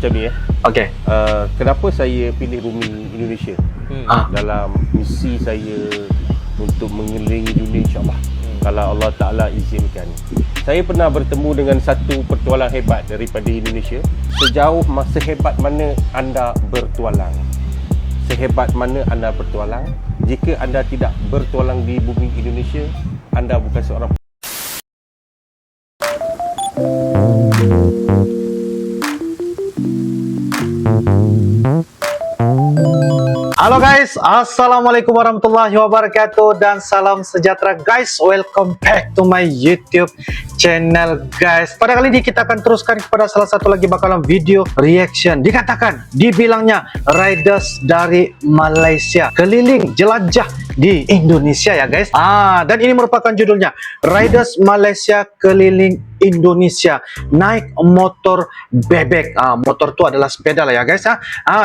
macam ni Okey. Kenapa saya pilih bumi Indonesia dalam misi saya untuk mengelilingi dunia, insyaAllah, kalau Allah Ta'ala izinkan. Saya pernah bertemu dengan satu petualang hebat daripada Indonesia. Sejauh sehebat mana anda bertualang, sehebat mana anda bertualang, jika anda tidak bertualang di bumi Indonesia, anda bukan seorang. Halo guys, Assalamualaikum warahmatullahi wabarakatuh dan salam sejahtera guys. Welcome back to my YouTube channel guys. Pada kali ini kita akan teruskan kepada salah satu lagi bakalan video reaction. Dikatakan, dibilangnya riders dari Malaysia keliling jelajah di Indonesia ya guys. Dan ini merupakan judulnya, Riders Malaysia keliling Indonesia naik motor bebek. Motor itu adalah sepeda lah ya guys.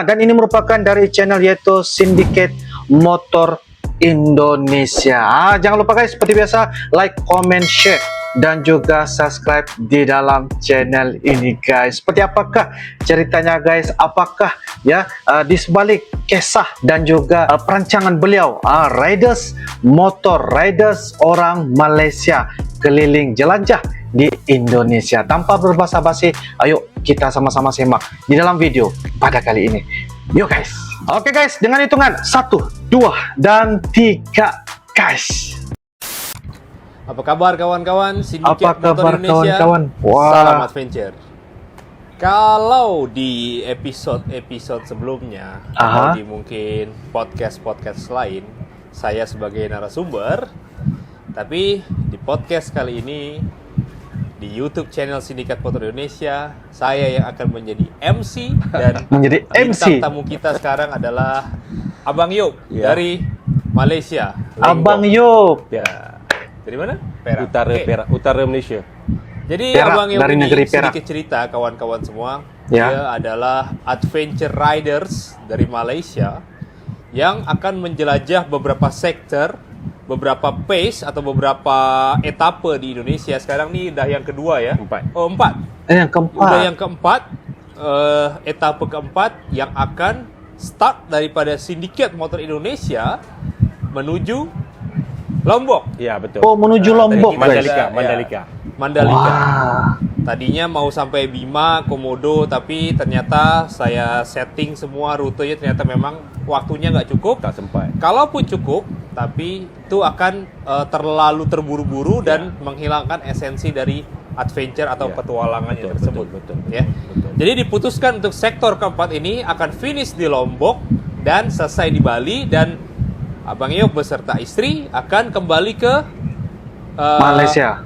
Dan ini merupakan dari channel yaitu Syndicate Motor Indonesia. Jangan lupa guys, seperti biasa, like, comment, share dan juga subscribe di dalam channel ini guys. Seperti apakah ceritanya guys? Apakah ya di sebalik kisah dan juga perancangan beliau, riders motor, riders orang Malaysia keliling jelajah di Indonesia? Tanpa berbasa-basi, ayo kita sama-sama simak di dalam video pada kali ini. Yuk guys. Oke guys, dengan hitungan 1, 2, dan 3 guys. Apa kabar kawan-kawan? Apa kabar kawan-kawan? Salam adventure. Kalau di episode sebelumnya, atau di mungkin podcast lain, saya sebagai narasumber. Tapi di podcast kali ini, di YouTube channel Syndicate Motor Indonesia, saya yang akan menjadi MC dan menjadi MC. Bintang tamu kita sekarang adalah Abang Yop dari Malaysia. Abang Yop. Ya. Dari mana? Perak. Perak, utara Malaysia. Jadi Perak, Abang Yop dari ini negeri Perak. sedikit cerita kawan-kawan semua. Ya. Dia adalah adventure riders dari Malaysia yang akan menjelajah beberapa sektor, beberapa pace atau beberapa etape di Indonesia. Sekarang ni dah yang kedua ya. 4. Oh, 4. Yang keempat. Udah yang keempat, etape keempat yang akan start daripada Syndicate Motor Indonesia menuju Lombok. Ya, betul. Oh, menuju Lombok guys. Mandalika. Wah. Tadinya mau sampai Bima, Komodo, tapi ternyata saya setting semua rutenya, ternyata memang waktunya nggak cukup. Tak sempat. Kalaupun cukup, tapi itu akan terlalu terburu-buru dan menghilangkan esensi dari adventure atau petualangannya tersebut. Betul. Ya. Jadi diputuskan untuk sektor keempat ini akan finish di Lombok dan selesai di Bali, dan Abang Yop beserta istri akan kembali ke Malaysia.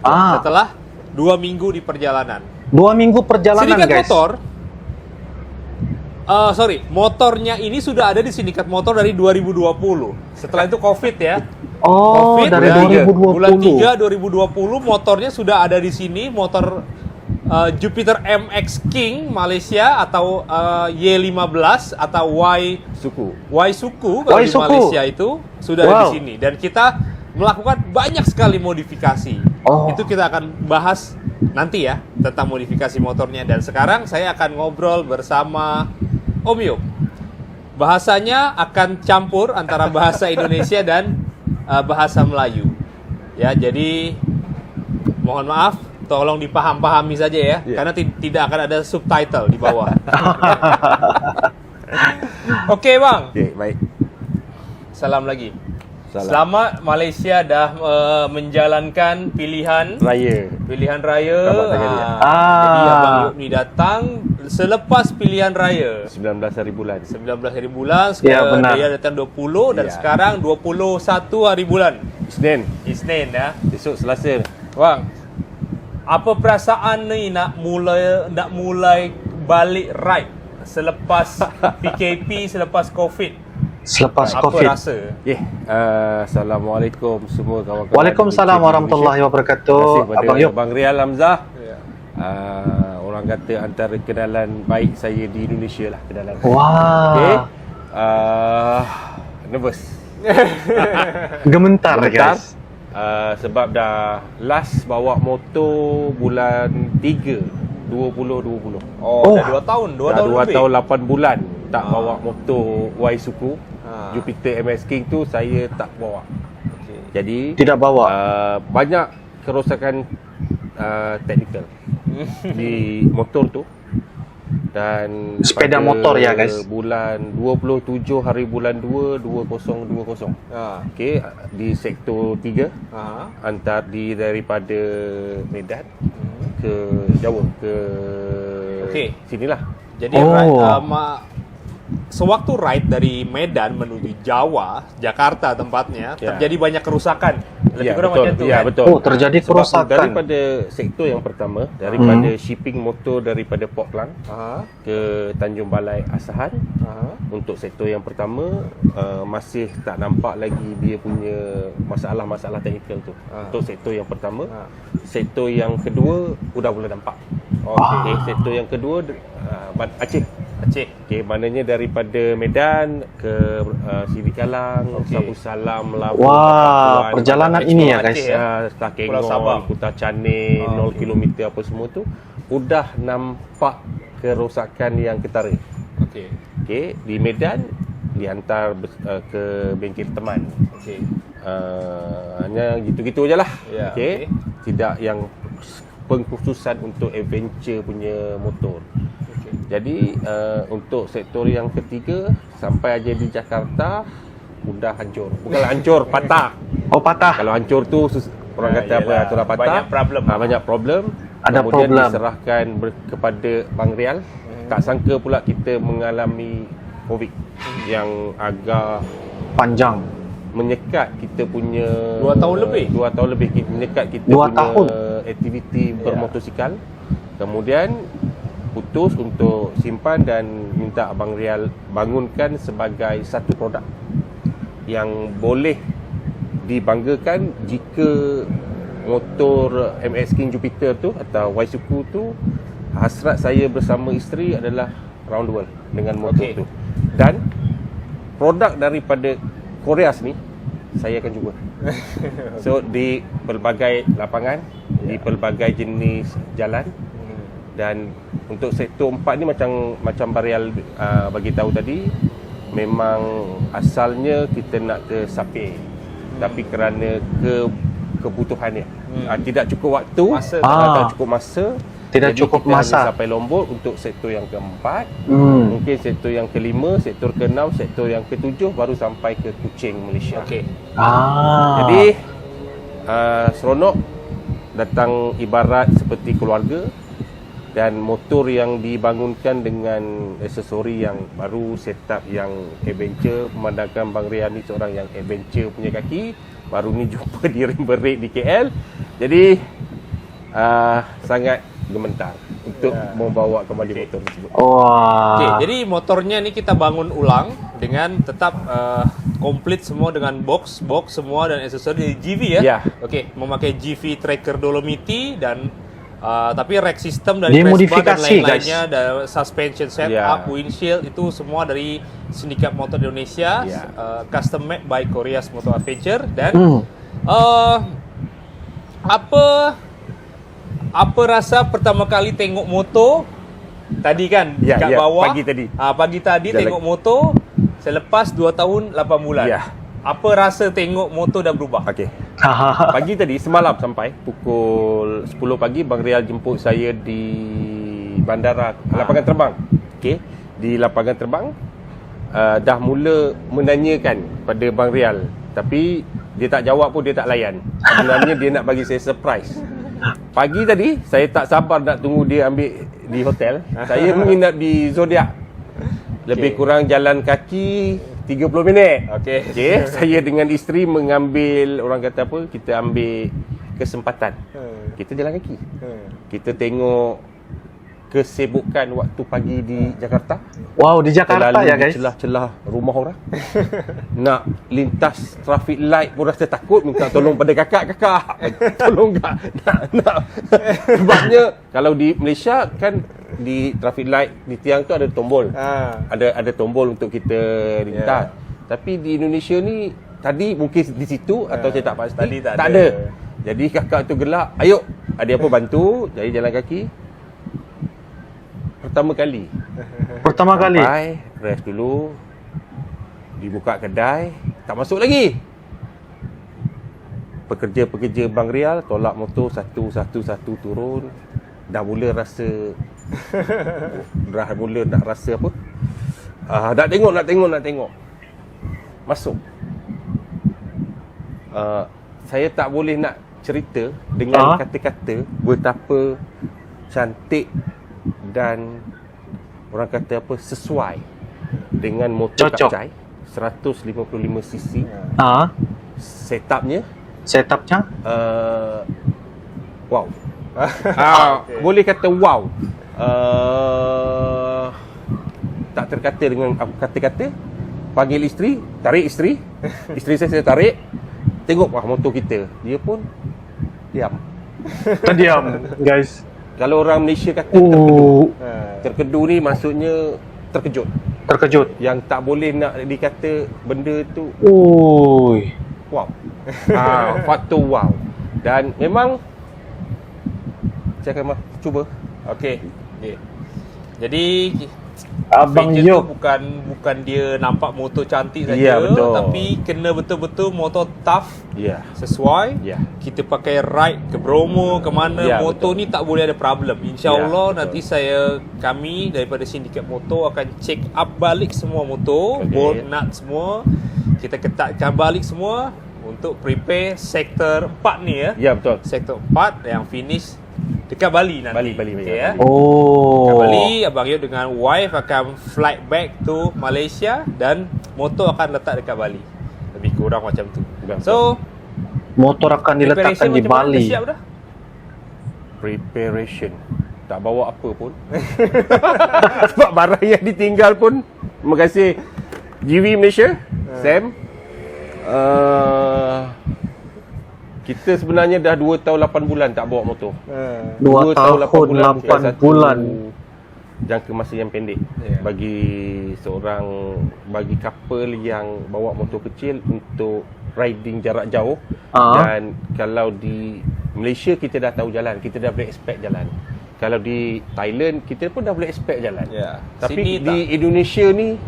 Setelah 2 minggu di perjalanan. 2 minggu perjalanan Syndicate guys. Motor, motornya ini sudah ada di Syndicate Motor dari 2020. Setelah itu COVID ya. Oh, COVID, dari 2020. Bulan 3 2020 motornya sudah ada di sini. Motor Jupiter MX King Malaysia atau Y15 atau Y Suku kalau di Malaysia itu sudah ada di sini, dan kita melakukan banyak sekali modifikasi. Itu kita akan bahas nanti ya tentang modifikasi motornya. Dan sekarang saya akan ngobrol bersama Om Yop. Bahasanya akan campur antara bahasa Indonesia dan bahasa Melayu. Ya, jadi mohon maaf, tolong dipaham-pahami saja ya, karena tidak akan ada subtitle di bawah. Oke, Bang. Oke, baik. Salam lagi. Selamat Malaysia dah menjalankan pilihan raya. Jadi Abang Yop ni datang selepas pilihan raya. 19 hari bulan. Sekarang dia datang 20 dan sekarang 21 hari bulan. Isnin ya. Esok Selasa. Bang, apa perasaan ni nak mulai balik ride selepas PKP, selepas COVID? Selepas apa COVID. Rasa? Assalamualaikum semua kawan-kawan. Waalaikumsalam warahmatullahi wabarakatuh. Abang Yop, Abang Rial Hamzah. Orang kata antara kenalan baik saya di Indonesia lah, kenalan. Wah. Nervous. Gementar guys. Sebab dah last bawa motor bulan 3 2020. Oh, dah 2 tahun, 2 Dah tahun 2 lebih. tahun 8 bulan tak bawa motor Y-Suku. Jupiter MX King tu saya tak bawa. Okey. Jadi Tidak bawa. banyak kerosakan teknikal di motor tu. Dan Sepeda pada motor ya, guys. bulan 27 hari bulan 2 2020. Okey, di sektor 3 antar daripada Medan ke Jawa ke Okey. sinilah. Jadi sewaktu ride dari Medan menuju Jawa, Jakarta tempatnya, Ya. terjadi banyak kerusakan. Lebih Ya, kurang betul. macam tu Ya, kan? betul. Oh, terjadi Sebab kerosakan. daripada sektor yang pertama, daripada shipping motor daripada Port Klang ke Tanjung Balai Asahan. Untuk sektor yang pertama masih tak nampak lagi dia punya masalah-masalah teknikal tu. Untuk sektor yang pertama. Sektor yang kedua dah boleh nampak. Okey, sektor yang kedua Aceh. Okey, maknanya daripada Medan ke Siri Kalang, Sabu Salam, Labuan, Wah, perjalanan ini ya guys. Pulau Sabah. Kengon, Kuta Cane, 0 km apa semua tu udah nampak kerosakan yang ketara. Okey. Okey, di Medan dihantar ke bengkel teman. Okey. Hanya gitu-gitu je lah. Ya, Okey. Tidak yang pengkhususan untuk adventure punya motor. Jadi untuk sektor yang ketiga sampai aja di Jakarta udah hancur. Bukanlah hancur, patah. Oh, patah. Kalau hancur tu orang kata apa? Yelah, Itulah patah. banyak problem. Banyak problem. Ada Kemudian problem. diserahkan kepada Bang Rial. Tak sangka pula kita mengalami COVID yang agak Panjang. menyekat kita punya 2 tahun lebih. 2 tahun lebih menyekat kita 2 punya tahun. aktiviti bermotosikal. Kemudian putus untuk simpan dan minta Abang Rial bangunkan sebagai satu produk yang boleh dibanggakan jika motor MX King Jupiter tu atau Y-Suku tu, hasrat saya bersama isteri adalah round the world dengan motor tu. Dan produk daripada Korea ni saya akan cuba. So di pelbagai lapangan, di pelbagai jenis jalan. Dan untuk sektor 4 ni macam Barial bagi tahu tadi, memang asalnya kita nak ke Sapir. Tapi kerana kebutuhannya tidak cukup waktu, tak cukup masa, Tidak jadi cukup kita masa. hanya sampai Lombok untuk sektor yang keempat. Mungkin sektor yang kelima, sektor keenam, sektor yang ketujuh baru sampai ke Kuching, Malaysia. Okey. Jadi seronok, datang ibarat seperti keluarga. Dan motor yang dibangunkan dengan aksesori yang baru, setup yang adventure. Memandangkan Bang Rian ni seorang yang adventure punya kaki. Baru ni jumpa di Rainbow Red di KL. Jadi sangat gemetar untuk membawa kembali motor tersebut. Wah. Okey, jadi motornya ni kita bangun ulang dengan tetap komplit semua dengan box semua dan aksesori dari GV ya. Ya. Okey, memakai GV tracker Dolomiti dan tapi rack system dari Dimodifikasi, Vespa dan lain-lainnya, guys. dan suspension setup, windshield itu semua dari Sindikat Motor Indonesia, custom made by Korea's Motor Adventure. Dan apa rasa pertama kali tengok motor tadi kan kat bawah pagi tadi. Pagi tadi Jalan. tengok motor selepas 2 tahun 8 bulan. Ya. Apa rasa tengok motor dah berubah? Okey. Pagi tadi semalam sampai pukul 10 pagi Bang Rial jemput saya di bandara lapangan terbang. Okey. Di lapangan terbang dah mula menanyakan pada Bang Rial, tapi dia tak jawab pun, dia tak layan. Sebenarnya dia nak bagi saya surprise. Pagi tadi saya tak sabar nak tunggu dia ambil di hotel. Saya menginap di Zodiac. Lebih kurang jalan kaki 30 minit. Okey. Saya dengan isteri mengambil, orang kata apa, kita ambil kesempatan. Kita jalan kaki. Kita tengok kesibukan waktu pagi di Jakarta. Wow, di Jakarta Terlalu ya guys. di celah-celah rumah orang. Nak lintas traffic light pun rasa takut, minta tolong pada kakak. Tolong nak. Sebabnya kalau di Malaysia kan di traffic light di tiang tu ada tombol. Ada tombol untuk kita lintas. Tapi di Indonesia ni tadi mungkin di situ atau saya tak pasti. Tadi tak ada. Jadi kakak tu gelak, "Ayo, ada apa bantu?" Jadi jalan kaki. pertama kali. Pertama kali. Sampai, rest dulu. Dibuka kedai, tak masuk lagi. Pekerja-pekerja Bang Rial tolak motor satu turun. Dah mula rasa dah mula nak rasa apa? Nak tengok. Masuk. Saya tak boleh nak cerita dengan kata-kata betapa cantik dan orang kata apa, sesuai dengan motor Cocok. Kapcai 155cc. Setupnya wow. Boleh kata wow. Tak terkata dengan kata-kata. Panggil isteri, tarik isteri. Isteri saya tarik. Tengok motor kita. Dia pun diam. Terdiam, guys. Kalau orang Malaysia kata terkedu ni maksudnya terkejut. Yang tak boleh nak dikata benda tu wow. Faktor wow. Dan memang saya akan cuba. Okey. Jadi Abang feature Yop, tu bukan dia nampak motor cantik saja, Ya, betul. tapi kena betul-betul motor tough, Ya. sesuai. Ya. Kita pakai ride ke Bromo ke mana, Ya, motor betul. ni tak boleh ada problem. InsyaAllah Ya, nanti kami daripada sindiket motor akan check up balik semua motor, Okey. bolt nut semua. Kita ketatkan balik semua untuk prepare sektor 4 ni ya. Ya, betul. Sektor 4 yang finish dekat Bali nanti. Bali, Okey, ya. ya. Dekat Bali, Abang Yop dengan wife akan flight back to Malaysia dan motor akan letak dekat Bali. Lebih kurang macam tu. Betul. So, motor akan diletakkan preparation di macam mana? Bali. Dah siap dah? Preparation. Tak bawa apa pun. Sebab barang yang ditinggal pun. Terima kasih GV Malaysia, Sam. Kita sebenarnya dah 2 tahun 8 bulan tak bawa motor. 2 tahun 8 bulan. Jangka masa yang pendek bagi couple yang bawa motor kecil untuk riding jarak jauh. Dan kalau di Malaysia kita dah tahu jalan, kita dah boleh expect jalan. Kalau di Thailand kita pun dah boleh expect jalan. Tapi Sini di Indonesia ni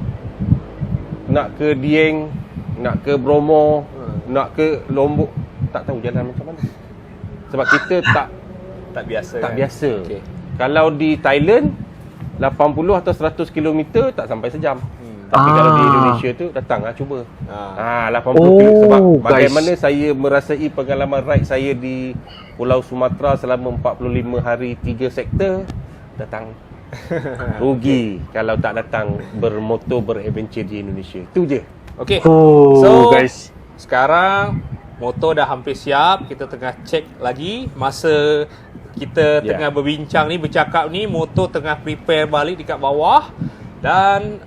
nak ke Dieng, nak ke Bromo, nak ke Lombok, tak tahu jalan macam mana. Sebab kita tak biasa. tak kan? biasa. Okey. Kalau di Thailand 80 atau 100 km tak sampai sejam. Tapi kalau di Indonesia tu datanglah cuba. 80 km sebab bagaimana saya merasai pengalaman ride saya di Pulau Sumatera selama 45 hari 3 sektor, datang. Rugi kalau tak datang bermotor beradventure di Indonesia. Itu je. Okey. So, guys, sekarang motor dah hampir siap. Kita tengah check lagi. Masa kita tengah berbincang ni, bercakap ni, motor tengah prepare balik dekat bawah. Dan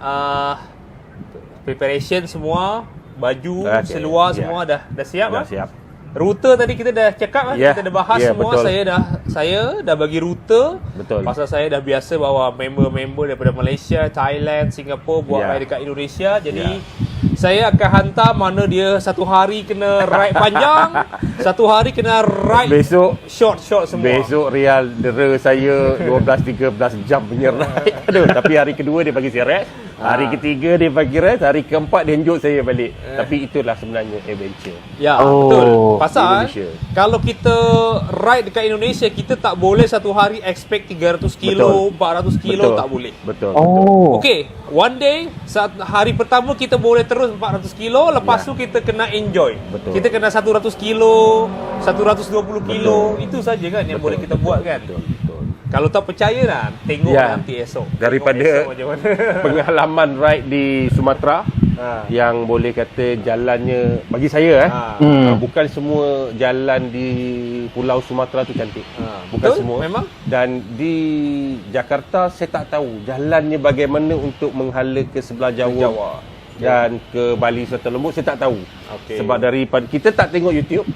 preparation semua, baju, seluar semua dah siap. Dah siap. Rute tadi kita dah cakap kan, kita dah bahas semua. Betul. Saya dah bagi rute. Betul. Pasal saya dah biasa bawa member-member daripada Malaysia, Thailand, Singapura buat ride dekat Indonesia. Jadi saya akan hantar mana dia satu hari kena ride panjang, satu hari kena ride Besok short semua. Besok Rial dera saya 12-13 jam punya ride. Aduh, tapi hari kedua dia bagi saya rest. Hari ketiga dia bagi rest. Hari keempat dia henjuk saya balik. Tapi itulah sebenarnya adventure. Ya, betul. Pasal Indonesia. kalau kita ride dekat Indonesia, kita tak boleh satu hari expect 300 kilo, 400 kilo, tak boleh. Betul. Okey, one day saat hari pertama kita boleh terus 400 kilo, lepas tu kita kena enjoy. Betul. Kita kena 100 kilo, 120 kilo, itu saja kan yang boleh kita buat kan. Betul. Kalau tak percaya lah, tengok nanti esok. Daripada Tengok esok macam mana. pengalaman ride di Sumatera yang boleh kata jalannya bagi saya bukan semua jalan di Pulau Sumatera tu cantik. Bukan betul, semua. memang. Dan di Jakarta saya tak tahu jalannya bagaimana untuk menghala ke sebelah Jawa. Dan ke Bali Selatan Lombok saya tak tahu. Sebab daripada kita tak tengok YouTube.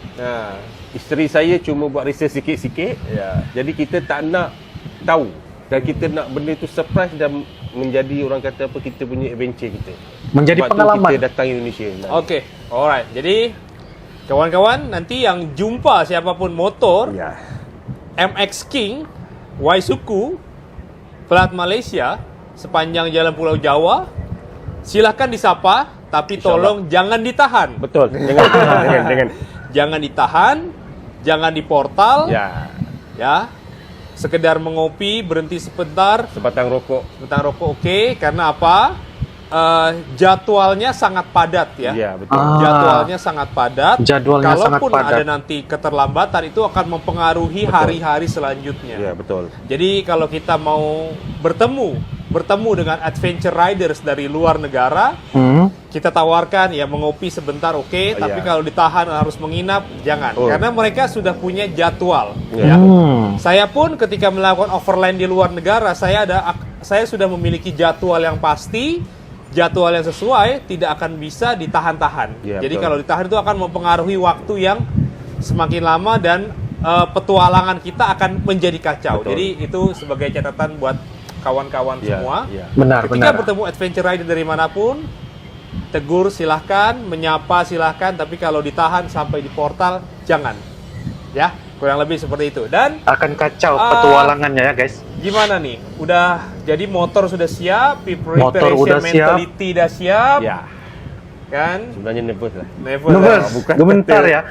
Isteri saya cuma buat research sikit-sikit. Jadi kita tak nak tahu. Dan kita nak benda tu surprise dan menjadi orang kata apa, kita punya adventure kita. menjadi Sebab pengalaman. tu kita datang Indonesia. Okey, alright. Jadi kawan-kawan nanti yang jumpa siapapun motor MX King Y Suku plat Malaysia sepanjang jalan Pulau Jawa, silahkan disapa, tapi tolong jangan ditahan. Betul. Jangan. Jangan ditahan, jangan di portal, Ya. Sekedar mengopi, berhenti sebentar, Sebatang rokok. oke. Karena apa? Jadwalnya sangat padat ya. Ya, betul. Jadwalnya sangat padat. Jadwalnya sangat Kalaupun padat. ada nanti keterlambatan, itu akan mempengaruhi Betul. hari-hari selanjutnya. Ya, betul. Jadi kalau kita mau bertemu dengan adventure riders dari luar negara, kita tawarkan ya mengopi sebentar oke, tapi ya. kalau ditahan harus menginap jangan, Oh. karena mereka sudah punya jadwal. Ya. Ya. Saya pun ketika melakukan overland di luar negara, saya sudah memiliki jadwal yang pasti, jadwal yang sesuai, tidak akan bisa ditahan-tahan. Ya, Jadi betul. kalau ditahan itu akan mempengaruhi waktu yang semakin lama dan petualangan kita akan menjadi kacau. Betul. Jadi itu sebagai catatan buat kawan-kawan Ya, semua. ya. Ketika bertemu adventure rider dari manapun, tegur silahkan, menyapa silahkan, tapi kalau ditahan sampai di portal jangan. Ya, kurang lebih seperti itu. Dan Akan kacau petualangannya ya guys. gimana nih? Udah jadi motor sudah siap, Motor udah siap. mentality udah siap, Ya. kan? Sebenarnya nervous lah. Nervous, bukan gemetar kata- ya.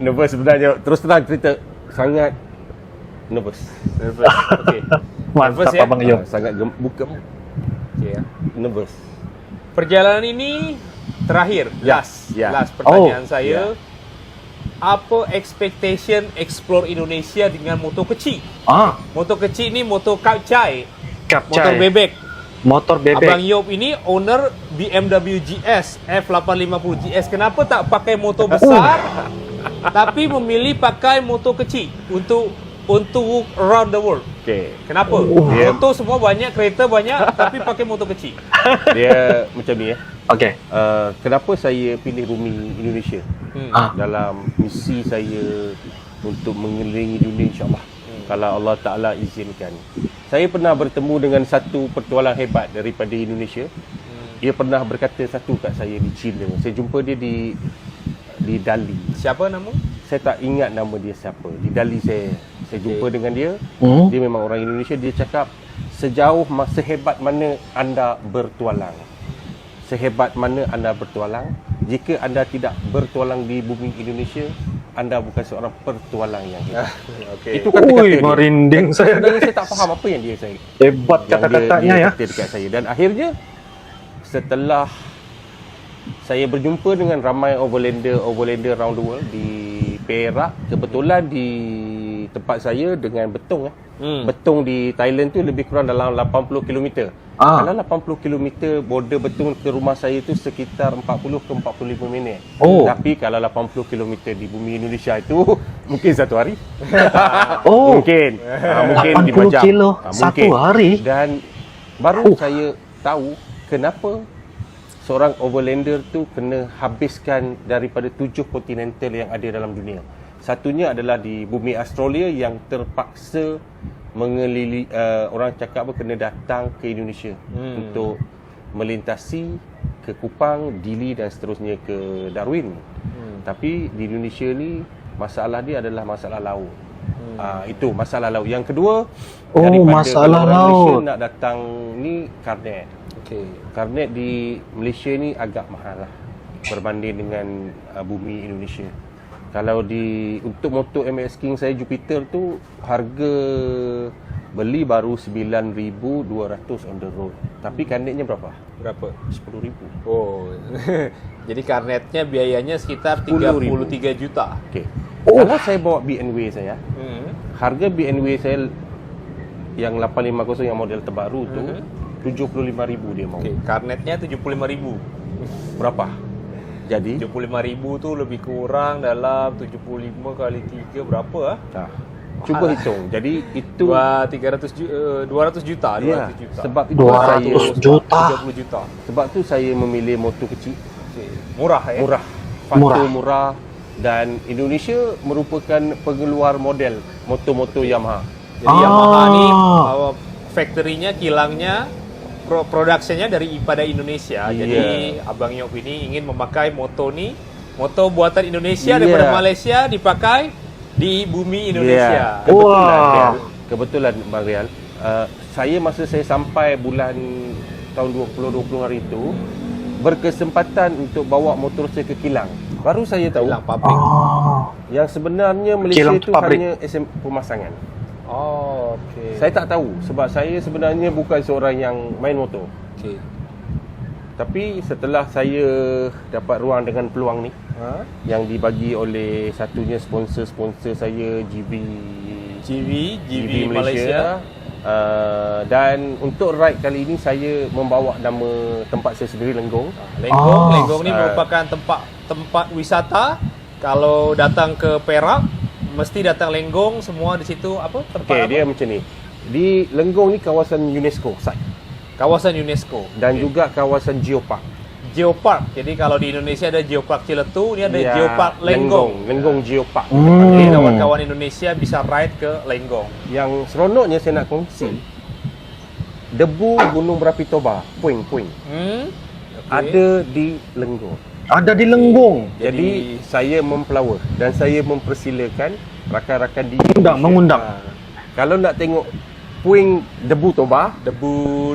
Nervous sebenarnya. Terus terang cerita, sangat nervous. Oke. Mantap Nervous ya? Abang Yop. Sangat bukan Oke ya. nervous. Perjalanan ini terakhir, Ya, last ya. pertanyaan Oh, saya. Apa expectation explore Indonesia dengan motor kecil? Motor kecil ini motor kapcai, motor Kapcai. bebek. Motor bebek. Abang Yop ini owner BMW GS F850 GS. Kenapa tak pakai motor besar, tapi memilih pakai motor kecil untuk walk around the world? Okey. Kenapa? Dia- Motor semua banyak, kereta banyak, tapi pakai motor kecil. Dia macam ni ya. Okey. Kenapa saya pilih bumi Indonesia dalam misi saya untuk mengelilingi dunia, insya-Allah. Kalau Allah Taala izinkan. Saya pernah bertemu dengan satu petualang hebat daripada Indonesia. Dia pernah berkata satu kat saya di China. Saya jumpa dia di Dali. Siapa nama? Saya tak ingat nama dia siapa. Di Dali saya jumpa dengan dia. Dia memang orang Indonesia. Dia cakap sehebat mana anda bertualang. Sehebat mana anda bertualang. Jika anda tidak bertualang di bumi Indonesia, anda bukan seorang pertualang yang hebat. Okey. Itu kata-kata dia. merinding saya. Sebenarnya saya tak faham apa yang dia saya. Hebat yang kata-katanya dia ya. kata dekat saya. Dan akhirnya setelah saya berjumpa dengan ramai overlander around the world di Perak, kebetulan di tempat saya dengan Betong Betong di Thailand tu lebih kurang dalam 80 km. Kalau 80 km border Betong ke rumah saya tu sekitar 40 ke 45 minit. Tapi kalau 80 km di bumi Indonesia itu mungkin satu hari. Mungkin di 80 jam. kilo satu hari. Dan baru saya tahu kenapa seorang overlander tu kena habiskan daripada 7 kontinental yang ada dalam dunia. Satunya adalah di bumi Australia yang terpaksa orang cakap apa, kena datang ke Indonesia untuk melintasi ke Kupang, Dili dan seterusnya ke Darwin. Tapi di Indonesia ni masalah dia adalah masalah laut. Itu masalah laut. Yang kedua, masalah orang laut. Malaysia nak datang ni karnet. Okey. Karnet di Malaysia ni agak mahal lah berbanding dengan bumi Indonesia. Kalau untuk motor MX King saya Jupiter tu harga beli baru 9,200 on the road. Tapi karnetnya berapa? Berapa? 10,000. Oh. Jadi karnetnya biayanya sekitar 10.000. 33 juta. Okey. Kalau saya bawa BNW saya, harga BNW saya yang 850 yang model terbaru tu 75,000 dia mau. Okey, karnetnya 75.000. Berapa? Jadi 75.000 tu lebih kurang dalam 75 kali 3 berapa ah? cuba hitung. Jadi itu 200 juta, 200 ya, juta. sebab itu 200 juta. 30 juta. Sebab tu saya memilih motor kecil. Murah ya? Murah. Faktor murah. Dan Indonesia merupakan pengeluar model motor-motor Yamaha. Jadi Yamaha ni factory-nya, kilangnya, production-nya daripada Indonesia. Jadi Abang Yop ini ingin memakai motor ni, motor buatan Indonesia daripada Malaysia dipakai di bumi Indonesia. Kebetulan, Rial, kebetulan Bang Rial, Saya masa saya sampai bulan tahun 2020 hari itu berkesempatan untuk bawa motor saya ke kilang. Baru saya tahu Kilang pabrik. yang sebenarnya Malaysia Kilang itu pabrik. hanya pemasangan. Oh, okey. Saya tak tahu sebab saya sebenarnya bukan seorang yang main motor. Okey. Tapi setelah saya dapat ruang dengan peluang ni yang dibagi oleh satunya sponsor saya GB Malaysia. Dan untuk ride kali ini saya membawa nama tempat saya sendiri, Lenggong. Lenggong ni merupakan tempat wisata. Kalau datang ke Perak mesti datang Lenggong, semua di situ apa tempat Okey, dia macam ni. Di Lenggong ni kawasan UNESCO site kawasan UNESCO dan juga kawasan Geopark. Geopark. Jadi kalau di Indonesia ada Geopark Ciletu, ni ada Ya, Geopark Lenggong. Lenggong Geopark. Jadi kawan-kawan Indonesia bisa ride ke Lenggong. Yang seronoknya saya nak kongsi, debu Gunung Berapi Toba, puing-puing, ada di Lenggong. Ada di Lenggong. Jadi saya mempelawa dan saya mempersilakan rakan-rakan di Mengundang. Kalau nak tengok puing debu Toba,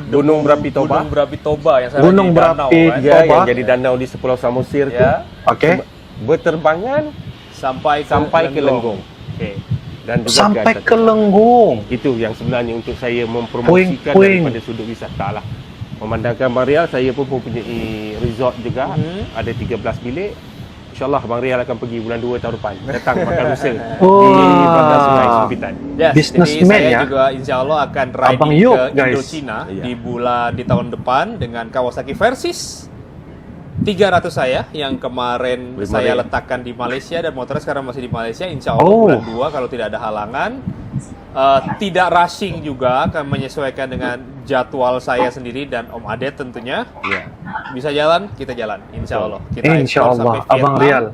Gunung Berapi Toba. Gunung Berapi Toba yang sekarang Gunung jadi danau, Berapi kan? Ya, Toba. yang jadi danau di Sepulau Samosir tu. Ya. Okey. Berterbangan Sampai ke Lenggong. Okey. Dan juga Sampai atas. ke Lenggong. Itu yang sebenarnya untuk saya mempromosikan Puing-puing. daripada sudut wisata lah. Memandangkan Bang Rial, saya pun mempunyai resort juga. Ada 13 bilik. InsyaAllah Bang Rial akan pergi bulan 2 tahun depan. Datang makan rusa di Bandar Sungai Sumpitan. Yes, Businessman jadi saya ya. juga insya-Allah akan riding Abang Yop, ke guys. Indochina Ya. di tahun depan dengan Kawasaki Versys 300 saya yang kemarin Kemarin. saya letakkan di Malaysia dan motornya sekarang masih di Malaysia. Insya-Allah Oh. bulan 2 kalau tidak ada halangan. Tidak rushing juga, akan menyesuaikan dengan jadwal saya sendiri dan Om Adet tentunya. Ya. Bisa jalan, kita jalan. InsyaAllah. Kita Insya explore Allah, sampai Abang Vietnam. Rial.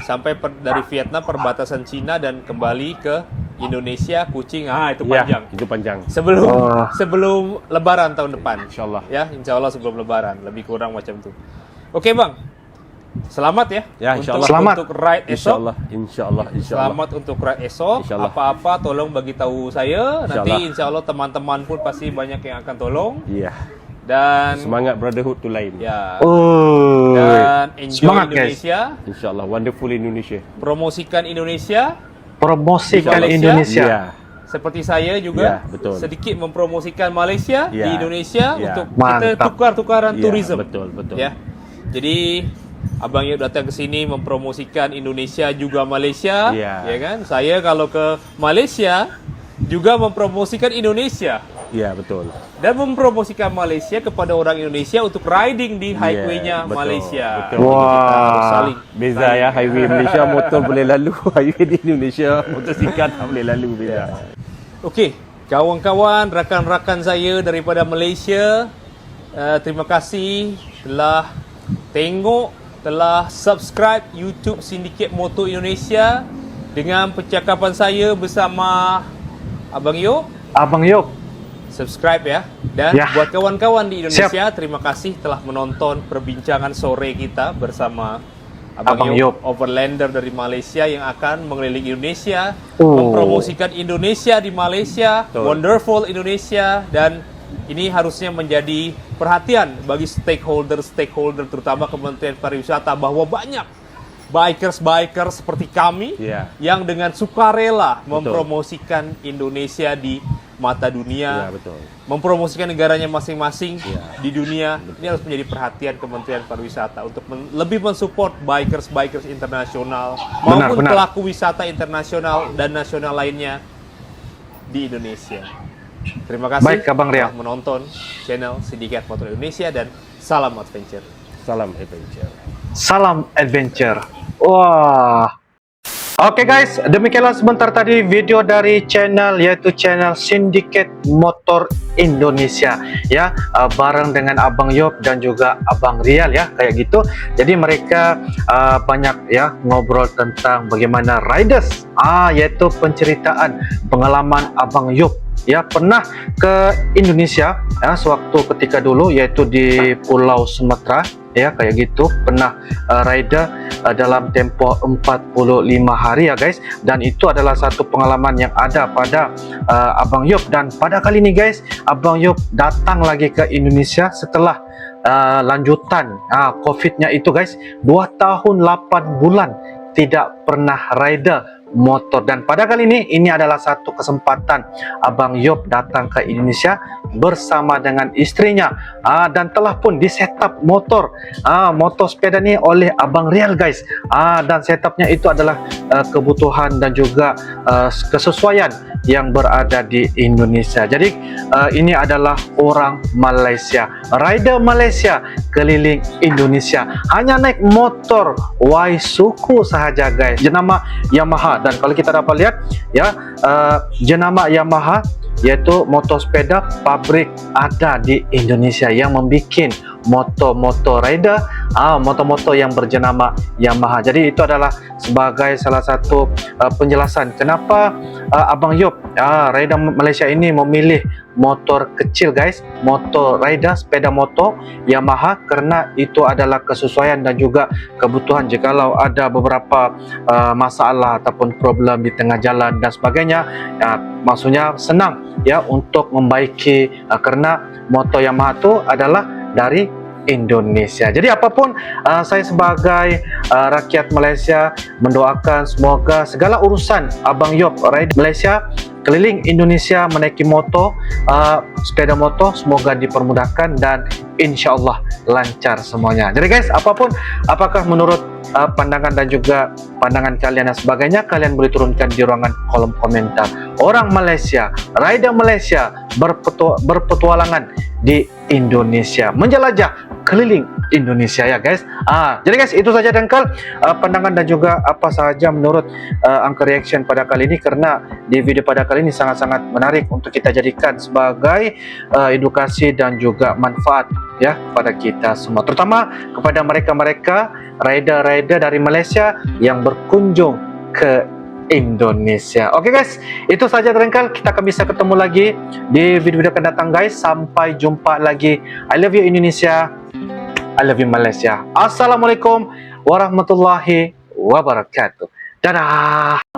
Sampai dari Vietnam perbatasan Cina dan kembali ke Indonesia, Kuching. Itu Ya, panjang. itu panjang. Sebelum Lebaran tahun depan. InsyaAllah. Ya, insya Allah sebelum Lebaran, lebih kurang macam tu. Oke Bang, selamat ya. Ya, insyaAllah. Selamat. Untuk ride esok. InsyaAllah. Selamat untuk ride esok. InsyaAllah. Apa-apa tolong bagi tahu saya. Nanti InsyaAllah. insya Allah teman-teman pun pasti banyak yang akan tolong. Ya. Dan Semangat brotherhood tu lain. ya. Oh. Dan enjoy Semangat, guys. Indonesia. InsyaAllah. Wonderful Indonesia. Promosikan Indonesia. Promosikan Malaysia. Indonesia. Ya. Seperti saya juga Ya, betul. sedikit mempromosikan Malaysia Ya. di Indonesia Ya. untuk kita Mantap. tukar-tukaran Ya, tourism. betul. Ya. Jadi Abang Yop datang ke sini mempromosikan Indonesia juga Malaysia, Ya. ya kan? Saya kalau ke Malaysia juga mempromosikan Indonesia Ya, betul. dan mempromosikan Malaysia kepada orang Indonesia untuk riding di highway-nya betul, Malaysia. betul. Jadi kita harus Wah. saling Beza ya, highway Malaysia motor boleh lalu, highway di Indonesia motosikal tak boleh lalu, beza. Okey, kawan-kawan, rakan-rakan saya daripada Malaysia, terima kasih telah tengok, telah subscribe YouTube Syndicate Motor Indonesia dengan percakapan saya bersama Abang Yop. Abang Yop. Subscribe ya. Dan Ya. buat kawan-kawan di Indonesia, terima kasih telah menonton perbincangan sore kita bersama Abang Abang Yop, Yop. overlander dari Malaysia yang akan mengelilingi Indonesia, Oh. mempromosikan Indonesia di Malaysia, Betul. wonderful Indonesia, dan ini harusnya menjadi perhatian bagi stakeholder terutama Kementerian Pariwisata bahwa banyak bikers seperti kami Ya. yang dengan sukarela mempromosikan Indonesia di mata dunia, Ya, betul. mempromosikan negaranya masing-masing Ya. di dunia. Ini harus menjadi perhatian Kementerian Pariwisata untuk lebih mensupport bikers internasional maupun benar. pelaku wisata internasional dan nasional lainnya di Indonesia. Terima kasih Baik, Abang Rial. telah menonton channel Syndicate Motor Indonesia dan salam adventure. Salam adventure. Salam adventure. Wah. Oke guys, demikianlah sebentar tadi video dari channel, yaitu channel Syndicate Motor Indonesia ya, bareng dengan Abang Yop dan juga Abang Rial ya, kayak gitu. Jadi mereka banyak ya ngobrol tentang bagaimana riders, yaitu penceritaan pengalaman Abang Yop ya, pernah ke Indonesia ya sewaktu ketika dulu, yaitu di Pulau Sumatera ya, kayak gitu. Pernah rider dalam tempoh 45 hari ya guys, dan itu adalah satu pengalaman yang ada pada Abang Yop. Dan pada kali ini guys, Abang Yop datang lagi ke Indonesia setelah lanjutan COVID-nya itu guys, 2 tahun 8 bulan tidak pernah rider motor. Dan pada kali ini adalah satu kesempatan Abang Yop datang ke Indonesia bersama dengan istrinya, dan telah pun di setup motor sepeda ni oleh Abang Rial guys. Dan setupnya itu adalah kebutuhan dan juga kesesuaian yang berada di Indonesia. Jadi ini adalah orang Malaysia, rider Malaysia keliling Indonesia, hanya naik motor Waisuku sahaja guys, jenama Yamaha. Dan kalau kita dapat lihat ya, jenama Yamaha yaitu motor sepeda pabrik ada di Indonesia yang membuat motor rider, motor-motor yang berjenama Yamaha. Jadi itu adalah sebagai salah satu penjelasan kenapa Abang Yop rider Malaysia ini memilih motor kecil guys, motor rider sepeda motor Yamaha, karena itu adalah kesesuaian dan juga kebutuhan jikalau ada beberapa masalah ataupun problem di tengah jalan dan sebagainya, maksudnya senang ya untuk membaiki, karena motor Yamaha itu adalah dari Indonesia. Jadi apapun, saya sebagai rakyat Malaysia mendoakan semoga segala urusan Abang Yop rider Malaysia keliling Indonesia menaiki motor, sepeda motor, semoga dipermudahkan dan insya Allah lancar semuanya. Jadi guys, apakah menurut pandangan dan juga pandangan kalian dan sebagainya, kalian boleh turunkan di ruangan kolom komentar. Orang Malaysia, rider Malaysia berpetualangan di Indonesia, menjelajah keliling Indonesia ya guys. Jadi guys, itu saja dengkal pandangan dan juga apa sahaja menurut angka reaction pada kali ini, karena di video pada kali ini sangat-sangat menarik untuk kita jadikan sebagai edukasi dan juga manfaat ya kepada kita semua, terutama kepada mereka-mereka rider-rider dari Malaysia yang berkunjung ke Indonesia. Oke guys, itu saja dengkal. Kita akan bisa ketemu lagi di video-video akan datang guys. Sampai jumpa lagi. I love you Indonesia, I love you Malaysia. Assalamualaikum warahmatullahi wabarakatuh. Dadah.